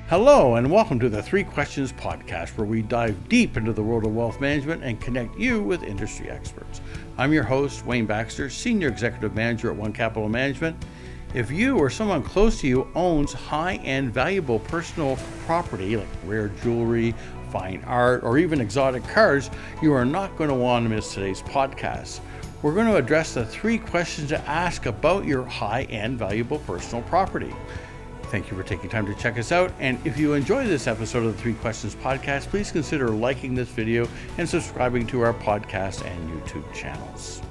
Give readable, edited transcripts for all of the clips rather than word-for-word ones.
Hello, and welcome to the Three Questions podcast, where we dive deep into the world of wealth management and connect you with industry experts. I'm your host, Wayne Baxter, Senior Executive Manager at One Capital Management. If you or someone close to you owns high-end, valuable personal property like rare jewelry, fine art, or even exotic cars, you are not going to want to miss today's podcast. We're going to address the three questions to ask about your high-end, valuable personal property. Thank you for taking time to check us out. And if you enjoy this episode of the Three Questions podcast, please consider liking this video and subscribing to our podcast and YouTube channels.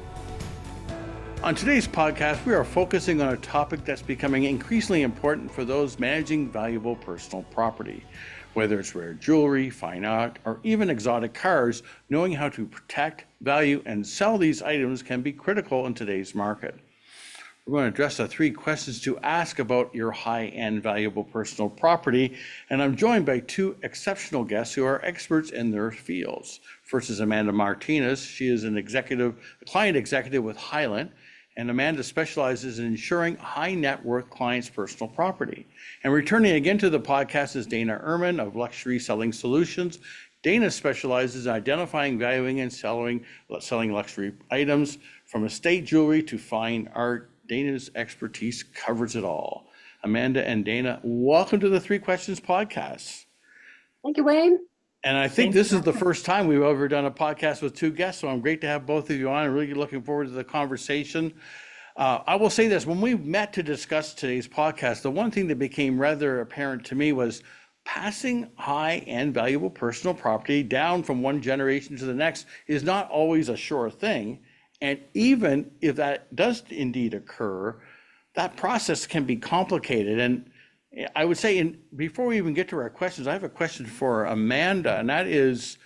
On today's podcast, we are focusing on a topic that's becoming increasingly important for those managing valuable personal property. Whether it's rare jewelry, fine art, or even exotic cars, knowing how to protect, value, and sell these items can be critical in today's market. We're going to address the three questions to ask about your high-end valuable personal property, and I'm joined by two exceptional guests who are experts in their fields. First is Amanda.Martinez. She is a client executive with Highland, and Amanda specializes in insuring high net worth clients' personal property. And returning again to the podcast is Ehrman of luxurysellingsolutions. Dana specializes in identifying, valuing, and selling luxury items from estate jewelry to fine art. Dana's expertise covers it all. Amanda and Dana, welcome to the Three Questions podcast. Thank you, Wayne. And I think this is the first time we've ever done a podcast with two guests, so I'm great to have both of you on. I'm really looking forward to the conversation. I will say this, when we met to discuss today's podcast, the one thing that became rather apparent to me was passing high-end valuable personal property down from one generation to the next is not always a sure thing. And even if that does indeed occur, that process can be complicated. And I would say, before we even get to our questions, I have a question for Amanda, and that is,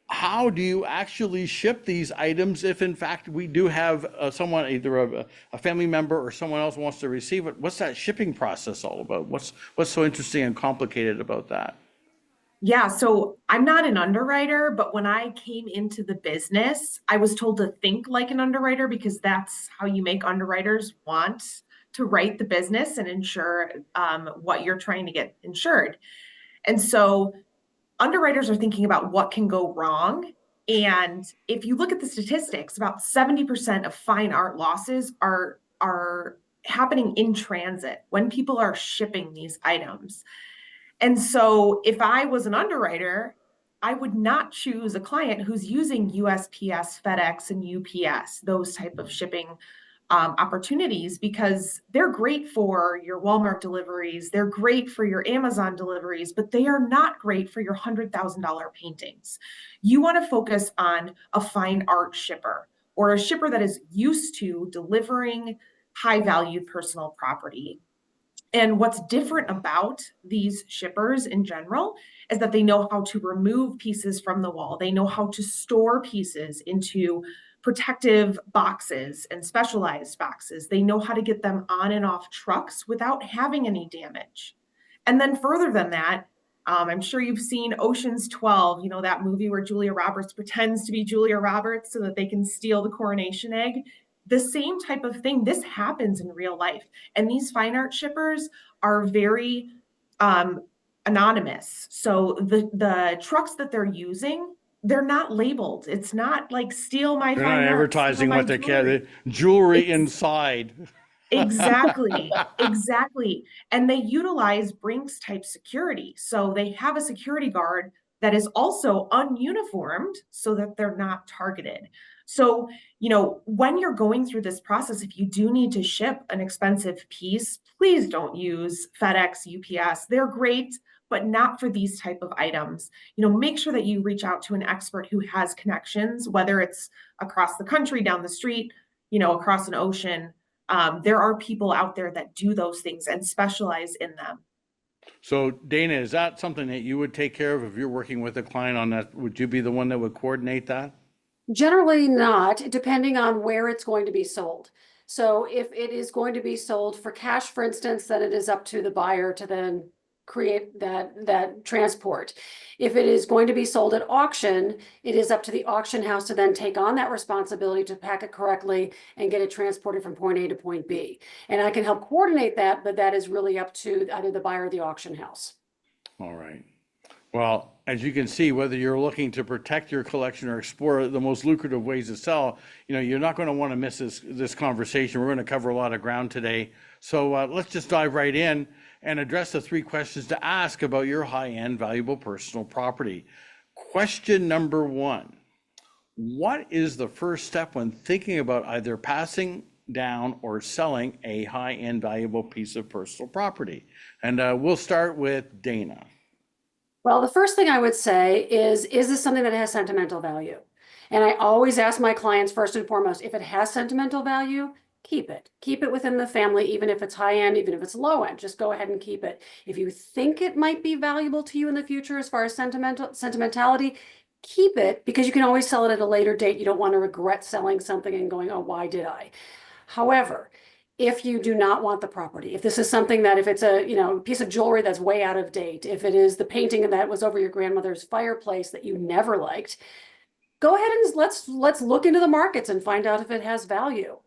how do you actually ship these items if, in fact, we do have someone, either a family member or someone else wants to receive it? What's that shipping process all about? What's so interesting and complicated about that? Yeah, so I'm not an underwriter, but when I came into the business, I was told to think like an underwriter because that's how you make underwriters want to write the business and insure what you're trying to get insured. And so underwriters are thinking about what can go wrong. And if you look at the statistics, about 70% of fine art losses are happening in transit when people are shipping these items. And so if I was an underwriter, I would not choose a client who's using USPS, FedEx, and UPS, those type of shipping opportunities, because they're great for your Walmart deliveries. They're great for your Amazon deliveries, but they are not great for your $100,000 paintings. You want to focus on a fine art shipper or a shipper that is used to delivering high valued personal property. And what's different about these shippers in general is that they know how to remove pieces from the wall. They know how to store pieces into protective boxes and specialized boxes. They know how to get them on and off trucks without having any damage. And then further than that, I'm sure you've seen Ocean's 12, that movie where Julia Roberts pretends to be Julia Roberts so that they can steal the coronation egg. The same type of thing, this happens in real life. And these fine art shippers are very anonymous. So the trucks that they're using, they're not labeled. It's not like steal my They're fine not art, advertising what they can, jewelry inside. Exactly. And they utilize Brinks type security. So they have a security guard that is also ununiformed so that they're not targeted. So, when you're going through this process, if you do need to ship an expensive piece, please don't use FedEx, UPS. They're great, but not for these type of items. Make sure that you reach out to an expert who has connections, whether it's across the country, down the street, across an ocean. There are people out there that do those things and specialize in them. So Dana, is that something that you would take care of if you're working with a client on that? Would you be the one that would coordinate that? Generally not, depending on where it's going to be sold. So if it is going to be sold for cash, for instance, then it is up to the buyer to then create that transport. If it is going to be sold at auction, it is up to the auction house to then take on that responsibility to pack it correctly and get it transported from point A to point B. And I can help coordinate that, but that is really up to either the buyer or the auction house. All right. Well, as you can see, whether you're looking to protect your collection or explore the most lucrative ways to sell, you're not going to want to miss this conversation. We're going to cover a lot of ground today. So let's just dive right in and address the 3 questions to ask about your high-end valuable personal property. Question number 1, what is the first step when thinking about either passing down or selling a high-end valuable piece of personal property? And we'll start with Dana. Well, the first thing I would say is this something that has sentimental value? And I always ask my clients first and foremost, if it has sentimental value, keep it. Keep it within the family, even if it's high end, even if it's low end, just go ahead and keep it. If you think it might be valuable to you in the future as far as sentimentality, keep it, because you can always sell it at a later date. You don't want to regret selling something and going, oh, why did I? However, if you do not want the property, if this is something that, if it's a piece of jewelry that's way out of date, if it is the painting that was over your grandmother's fireplace that you never liked, go ahead and let's look into the markets and find out if it has value.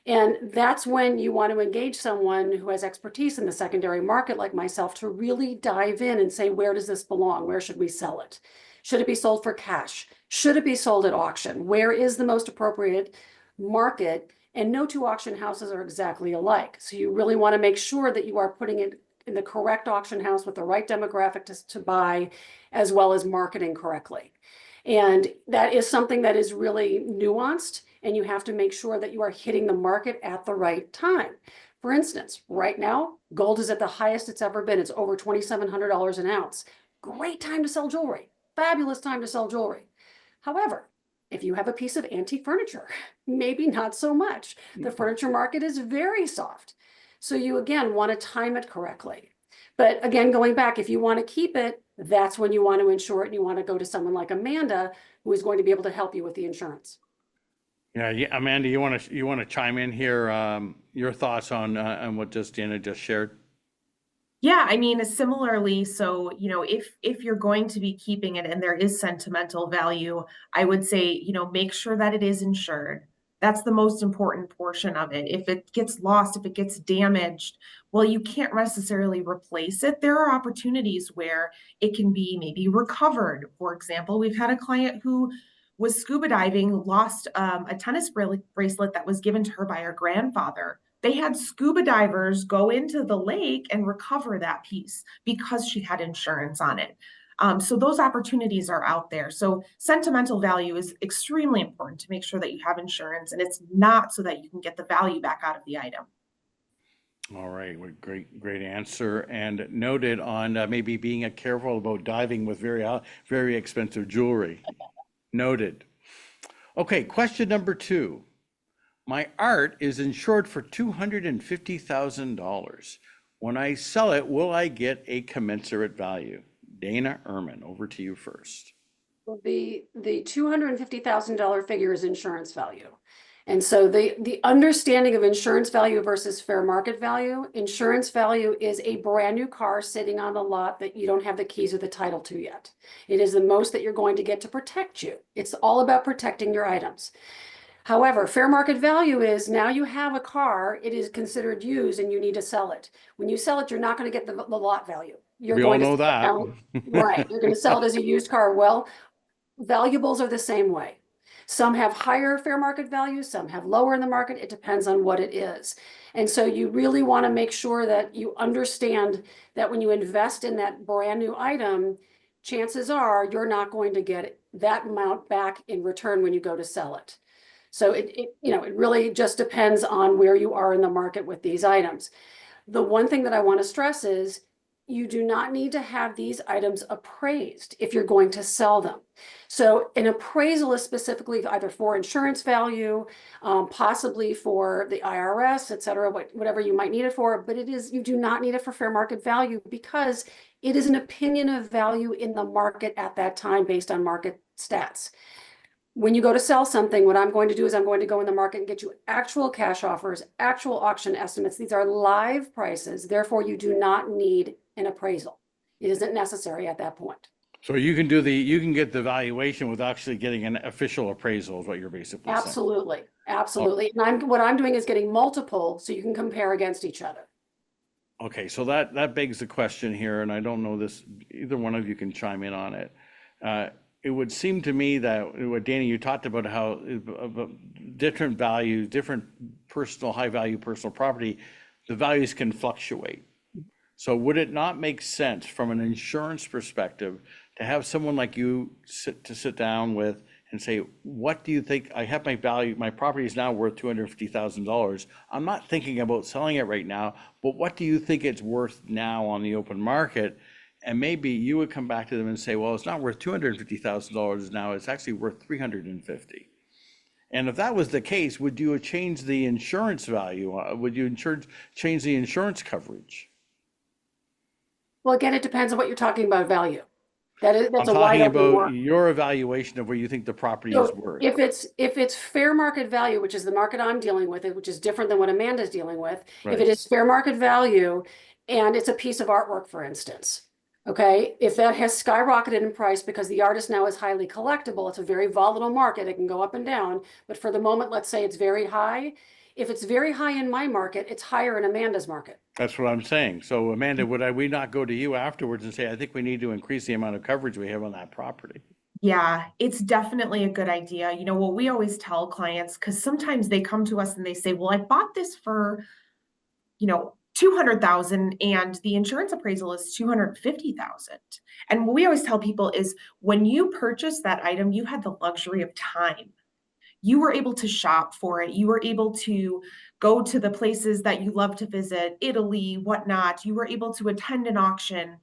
And that's when you want to engage someone who has expertise in the secondary market like myself to really dive in and say, where does this belong? Where should we sell it? Should it be sold for cash? Should it be sold at auction? Where is the most appropriate market? And no 2 auction houses are exactly alike. So you really want to make sure that you are putting it in the correct auction house with the right demographic to buy, as well as marketing correctly. And that is something that is really nuanced, and you have to make sure that you are hitting the market at the right time. For instance, right now, gold is at the highest it's ever been. It's over $2,700 an ounce. Great time to sell jewelry. Fabulous time to sell jewelry. However, if you have a piece of antique furniture, maybe not so much. The furniture market is very soft. So you, again, want to time it correctly. But again, going back, if you want to keep it, that's when you want to insure it, and you want to go to someone like Amanda, who is going to be able to help you with the insurance. Yeah, Amanda, you want to chime in here? Your thoughts on what Dana just shared? Yeah, I mean, similarly, so, if you're going to be keeping it and there is sentimental value, I would say, make sure that it is insured. That's the most important portion of it. If it gets lost, if it gets damaged, well, you can't necessarily replace it. There are opportunities where it can be maybe recovered. For example, we've had a client who was scuba diving, lost a tennis bracelet that was given to her by her grandfather. They had scuba divers go into the lake and recover that piece because she had insurance on it. So those opportunities are out there. So sentimental value is extremely important to make sure that you have insurance, and it's not so that you can get the value back out of the item. All right, well, great answer, and noted on maybe being careful about diving with very expensive jewelry. Noted. Okay, question number 2. My art is insured for $250,000. When I sell it, will I get a commensurate value? Dana Ehrman, over to you first. The $250,000 figure is insurance value. And so the understanding of insurance value versus fair market value, insurance value is a brand new car sitting on a lot that you don't have the keys or the title to yet. It is the most that you're going to get to protect you. It's all about protecting your items. However, fair market value is now you have a car, it is considered used, and you need to sell it. When you sell it, you're not going to get the lot value. We all know that. Right. You're going to sell it as a used car. Well, valuables are the same way. Some have higher fair market value, some have lower in the market. It depends on what it is. And so you really want to make sure that you understand that when you invest in that brand new item, chances are you're not going to get that amount back in return when you go to sell it. So it really just depends on where you are in the market with these items. The one thing that I want to stress is you do not need to have these items appraised if you're going to sell them. So an appraisal is specifically either for insurance value, possibly for the IRS, et cetera, whatever you might need it for, but you do not need it for fair market value because it is an opinion of value in the market at that time based on market stats. When you go to sell something, what I'm going to do is I'm going to go in the market and get you actual cash offers, actual auction estimates. These are live prices. Therefore, you do not need an appraisal. It isn't necessary at that point. So you can get the valuation without actually getting an official appraisal is what you're basically saying. Absolutely, Oh, absolutely. And what I'm doing is getting multiple so you can compare against each other. okay, so that begs the question here, and I don't know this, either one of you can chime in on it. It would seem to me that what Danny, you talked about how different values, different high value personal property, the values can fluctuate. So would it not make sense from an insurance perspective to have someone like you sit down with and say, what do you think? I have my property is now worth $250,000. I'm not thinking about selling it right now, but what do you think it's worth now on the open market? And maybe you would come back to them and say, well, it's not worth $250,000 now, it's actually worth $350,000. And if that was the case, would you change the insurance value? Would you change the insurance coverage? Well, again, it depends on what you're talking about value. I'm That's a wide talking open about market. your evaluation of what you think the property is So worth. if it's fair market value, which is the market I'm dealing with, which is different than what Amanda's dealing with. Right. If it is fair market value and it's a piece of artwork, for instance, okay, if that has skyrocketed in price because the artist now is highly collectible, it's a very volatile market. It can go up and down, but for the moment, let's say it's very high. If it's very high in my market, it's higher in Amanda's market. That's what I'm saying. So Amanda, would we not go to you afterwards and say, I think we need to increase the amount of coverage we have on that property? Yeah, it's definitely a good idea. You know, what we always tell clients, because sometimes they come to us and they say, well, I bought this for, 200,000 and the insurance appraisal is 250,000. And what we always tell people is when you purchase that item, you had the luxury of time. You were able to shop for it. You were able to go to the places that you love to visit, Italy, whatnot. You were able to attend an auction.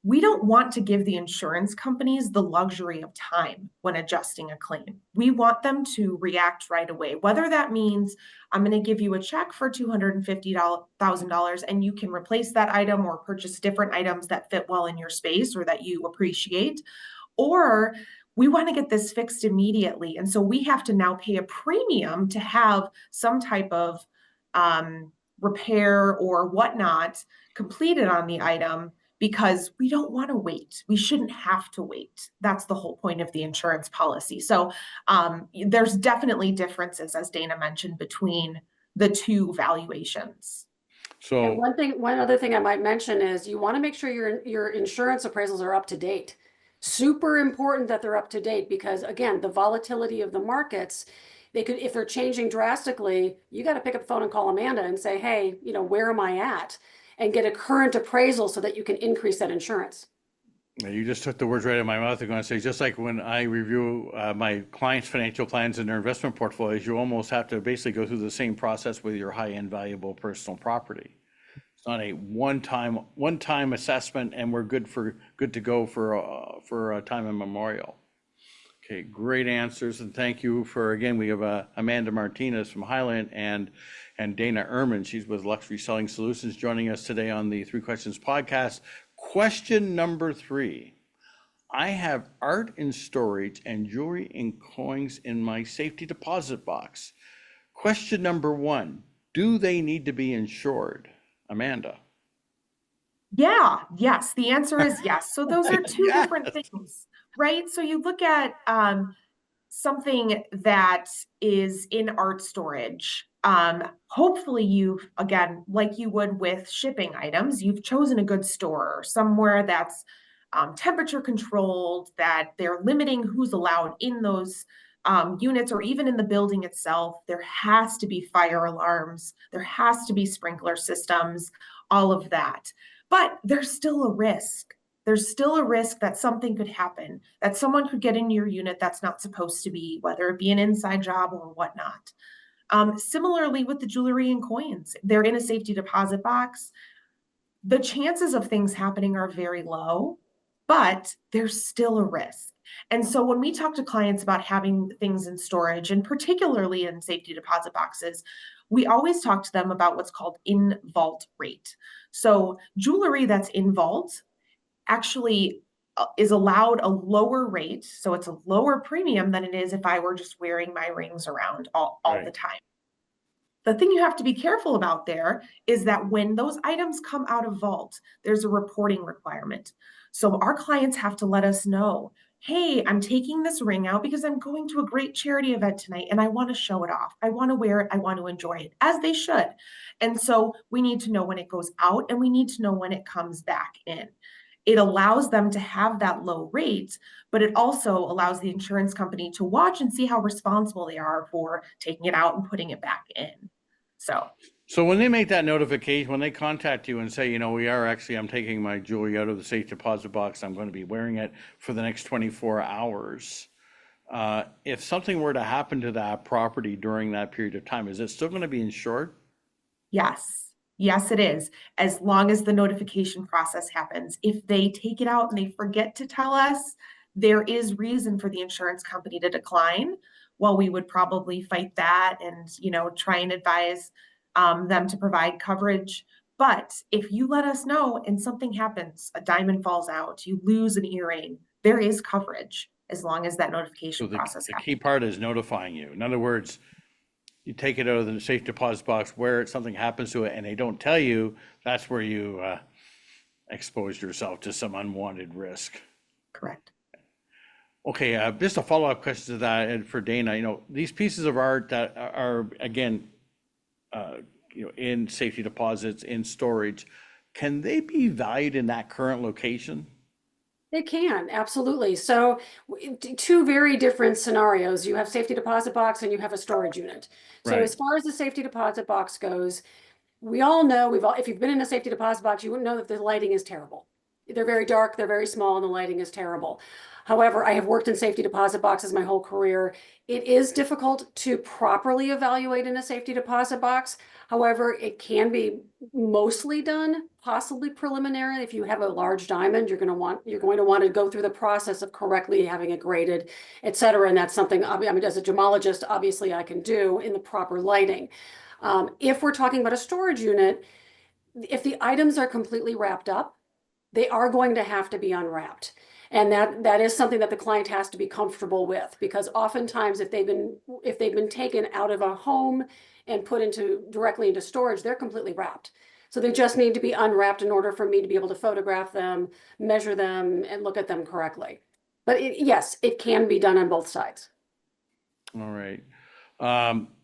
We don't want to give the insurance companies the luxury of time when adjusting a claim. We want them to react right away, whether that means I'm going to give you a check for $250,000 and you can replace that item or purchase different items that fit well in your space or that you appreciate, or we want to get this fixed immediately. And so we have to now pay a premium to have some type of repair or whatnot completed on the item because we don't want to wait. We shouldn't have to wait. That's the whole point of the insurance policy. So there's definitely differences, as Dana mentioned, between the two valuations. So one other thing I might mention is you want to make sure your insurance appraisals are up to date. Super important that they're up to date because again, the volatility of the markets, if they're changing drastically, you got to pick up the phone and call Amanda and say, hey, where am I at? And get a current appraisal so that you can increase that insurance. you just took the words right out of my mouth. I'm going to say, just like when I review my clients' financial plans and their investment portfolios, you almost have to basically go through the same process with your high-end valuable personal property. It's not a one-time assessment, and we're good to go for a time immemorial. Okay, great answers, and thank you for, again, we have Amanda Martinez from Highland and Dana Ehrman. She's with Luxury Selling Solutions, joining us today on the Three Questions podcast. Question number 3. I have art in storage and jewelry and coins in my safety deposit box. Question number 1, do they need to be insured? Amanda. Yeah, yes. The answer is yes. So those are two different things, right? So you look at something that is in art storage. Hopefully you've, again, like you would with shipping items, you've chosen a good store, somewhere that's temperature controlled, that they're limiting who's allowed in those units or even in the building itself. There has to be fire alarms. There has to be sprinkler systems, all of that. But there's still a risk. There's still a risk that something could happen, that someone could get in your unit that's not supposed to be, whether it be an inside job or whatnot. Similarly with the jewelry and coins, they're in a safety deposit box. The chances of things happening are very low, but there's still a risk. And so when we talk to clients about having things in storage, and particularly in safety deposit boxes, we always talk to them about what's called in-vault rate. So jewelry that's in vault actually is allowed a lower rate. So it's a lower premium than it is if I were just wearing my rings around all the time. The thing you have to be careful about there is that when those items come out of vault, there's a reporting requirement. So our clients have to let us know, hey, I'm taking this ring out because I'm going to a great charity event tonight and I want to show it off. I want to wear it. I want to enjoy it, as they should. And so we need to know when it goes out and we need to know when it comes back in. It allows them to have that low rate, but it also allows the insurance company to watch and see how responsible they are for taking it out and putting it back in. So when they make that notification, when they contact you and say, I'm taking my jewelry out of the safe deposit box, I'm going to be wearing it for the next 24 hours. If something were to happen to that property during that period of time, is it still going to be insured? Yes. Yes, it is. As long as the notification process happens. If they take it out and they forget to tell us, there is reason for the insurance company to decline. Well, we would probably fight that and, try and advise them to provide coverage. But if you let us know and something happens, a diamond falls out, you lose an earring, there is coverage as long as that notification So process the happens. key part is notifying you. In other words, you take it out of the safe deposit box where something happens to it and they don't tell you, that's where you expose yourself to some unwanted risk. Correct. Okay, just a follow-up question to that, and for Dana, these pieces of art that are again, in safety deposits, in storage, can they be valued in that current location? They can, absolutely. So two very different scenarios. You have safety deposit box and you have a storage unit. So Right. as far as the safety deposit box goes, we all know, if you've been in a safety deposit box, you wouldn't know that the lighting is terrible. They're very dark, they're very small, and the lighting is terrible. However, I have worked in safety deposit boxes my whole career. It is difficult to properly evaluate in a safety deposit box. However, it can be mostly done, possibly preliminary. If you have a large diamond, you're going to want to go through the process of correctly having it graded, et cetera. And that's something, as a gemologist, obviously I can do in the proper lighting. If we're talking about a storage unit, if the items are completely wrapped up, they are going to have to be unwrapped. And that is something that the client has to be comfortable with, because oftentimes if they've been taken out of a home and put directly into storage, they're completely wrapped. So they just need to be unwrapped in order for me to be able to photograph them, measure them, and look at them correctly. But yes, it can be done on both sides. All right.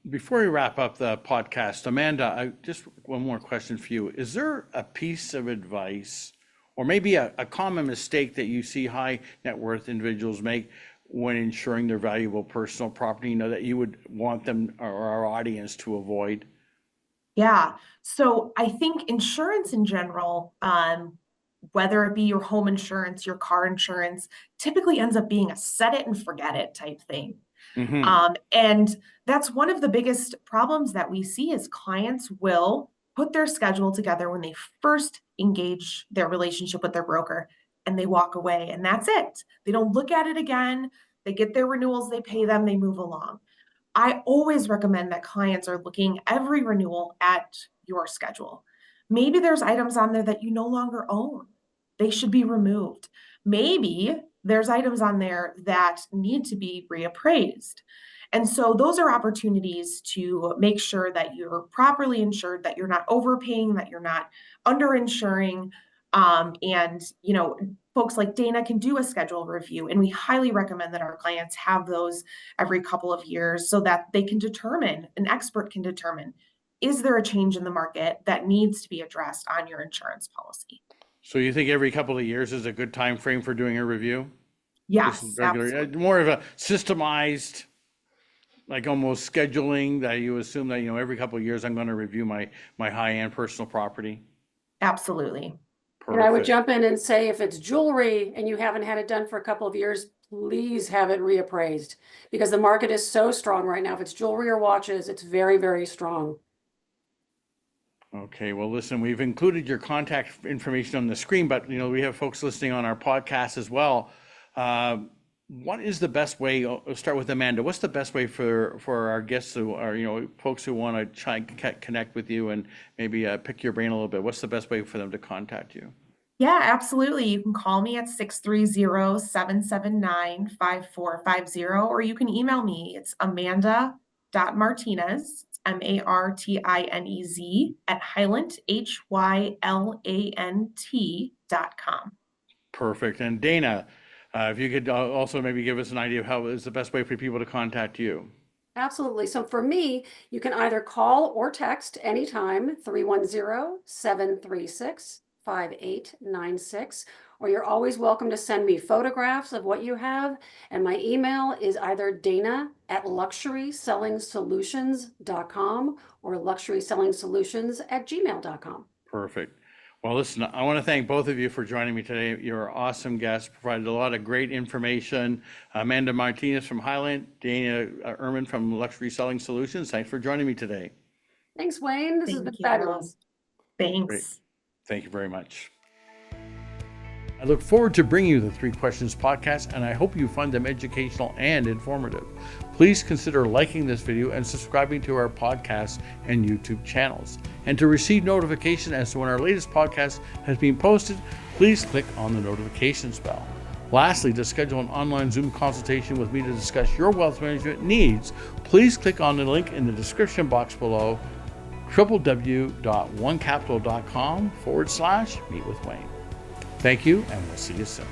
Before we wrap up the podcast, Amanda, just one more question for you. Is there a piece of advice or maybe a common mistake that you see high net worth individuals make when insuring their valuable personal property, that you would want them or our audience to avoid? Yeah. So I think insurance in general, whether it be your home insurance, your car insurance, typically ends up being a set it and forget it type thing. And that's one of the biggest problems that we see is clients will put their schedule together when they first engage their relationship with their broker and they walk away and that's it. They don't look at it again. They get their renewals, they pay them, they move along. I always recommend that clients are looking every renewal at your schedule. Maybe there's items on there that you no longer own. They should be removed. Maybe there's items on there that need to be reappraised. And so those are opportunities to make sure that you're properly insured, that you're not overpaying, that you're not underinsuring. And, folks like Dana can do a schedule review, and we highly recommend that our clients have those every couple of years so that they can determine, an expert can determine, is there a change in the market that needs to be addressed on your insurance policy? So you think every couple of years is a good time frame for doing a review? Yes, Regular, absolutely. more of a systemized, like almost scheduling that you assume that, every couple of years I'm going to review my high-end personal property. Absolutely. And I would Perfect. jump in and say, if it's jewelry and you haven't had it done for a couple of years, please have it reappraised, because the market is so strong right now. If it's jewelry or watches, it's very, very strong. Okay, well, listen, we've included your contact information on the screen, but we have folks listening on our podcast as well. What is the best way? I'll start with Amanda. What's the best way for our guests who are, folks who want to try and connect with you and maybe pick your brain a little bit? What's the best way for them to contact you? Yeah, absolutely. You can call me at 630-779-5450, or you can email me. It's amanda.martinez, MARTINEZ at Hylant, HYLANT.com. Perfect. And Dana, if you could also maybe give us an idea of how is the best way for people to contact you. Absolutely. So for me, you can either call or text anytime, 310-736-5896, or you're always welcome to send me photographs of what you have. And my email is either dana@luxurysellingsolutions.com or luxurysellingsolutions@gmail.com. Perfect. Well, listen, I want to thank both of you for joining me today. You're awesome guests, provided a lot of great information. Amanda Martinez from Hylant, Dana Ehrman from Luxury Selling Solutions. Thanks for joining me today. Thanks, Wayne. This has been fabulous. Thanks. Great. Thank you very much. I look forward to bringing you the 3 Questions podcast, and I hope you find them educational and informative. Please consider liking this video and subscribing to our podcast and YouTube channels. And to receive notification as to when our latest podcast has been posted, please click on the notifications bell. Lastly, to schedule an online Zoom consultation with me to discuss your wealth management needs, please click on the link in the description box below, www.onecapital.com/meet with Wayne. Thank you, and we'll see you soon.